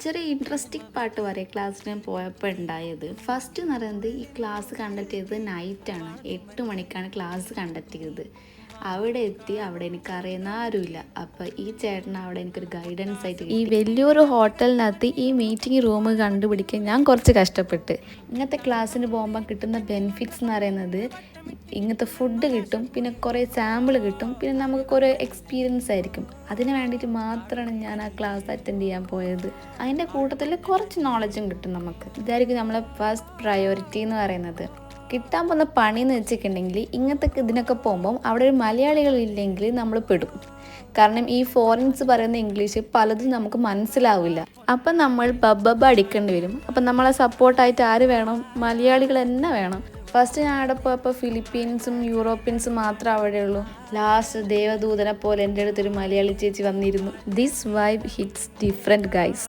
ചെറിയ ഇൻട്രസ്റ്റിംഗ് പാട്ട് പറയാം ക്ലാസ്സിന് പോയപ്പോൾ ഉണ്ടായത്. ഫസ്റ്റ് എന്ന് പറയുന്നത് ഈ ക്ലാസ് കണ്ടക്ട് ചെയ്തത് നൈറ്റാണ്. 8 മണിക്കാണ് ക്ലാസ് കണ്ടക്ട് ചെയ്തത്. അവിടെ എത്തി. അവിടെ എനിക്കറിയുന്ന ആരുമില്ല. അപ്പോൾ ഈ ചേട്ടൻ അവിടെ എനിക്കൊരു ഗൈഡൻസ് ആയിട്ട് ഈ വലിയൊരു ഹോട്ടലിനകത്ത് ഈ മീറ്റിംഗ് റൂം കണ്ടുപിടിക്കാൻ ഞാൻ കുറച്ച് കഷ്ടപ്പെട്ട്. ഇങ്ങനത്തെ ക്ലാസ്സിന് പോകുമ്പോൾ കിട്ടുന്ന ബെനിഫിറ്റ്സ് എന്ന് പറയുന്നത് ഇങ്ങനത്തെ ഫുഡ് കിട്ടും, പിന്നെ കുറേ സാമ്പിൾ കിട്ടും, പിന്നെ നമുക്ക് കുറേ എക്സ്പീരിയൻസ് ആയിരിക്കും. അതിന് വേണ്ടിയിട്ട് മാത്രമാണ് ഞാൻ ആ ക്ലാസ് അറ്റൻഡ് ചെയ്യാൻ പോയത്. അതിൻ്റെ കൂട്ടത്തിൽ കുറച്ച് നോളജും കിട്ടും നമുക്ക്. ഇതായിരിക്കും നമ്മളെ ഫസ്റ്റ് പ്രയോറിറ്റി എന്ന് പറയുന്നത്. കിട്ടാൻ പോകുന്ന പണി എന്ന് വെച്ചിട്ടുണ്ടെങ്കിൽ ഇങ്ങനത്തെ ഇതിനൊക്കെ പോകുമ്പം അവിടെ ഒരു മലയാളികളില്ലെങ്കിൽ നമ്മൾ പെടും. കാരണം ഈ ഫോറിൻസ് പറയുന്ന ഇംഗ്ലീഷ് പലതും നമുക്ക് മനസ്സിലാവില്ല. അപ്പം നമ്മൾ ബബ്ബ അടിക്കേണ്ടി വരും. അപ്പം നമ്മളെ സപ്പോർട്ടായിട്ട് ആര് വേണം? മലയാളികൾ തന്നെ വേണം. ഫസ്റ്റ് ഞാൻ അവിടെ പോയപ്പോൾ ഫിലിപ്പീൻസും യൂറോപ്യൻസും മാത്രമേ അവിടെയുള്ളൂ. ലാസ്റ്റ് ദേവദൂതനെ പോലെ എൻ്റെ അടുത്തൊരു മലയാളി ചേച്ചി വന്നിരുന്നു. This vibe hits different guys.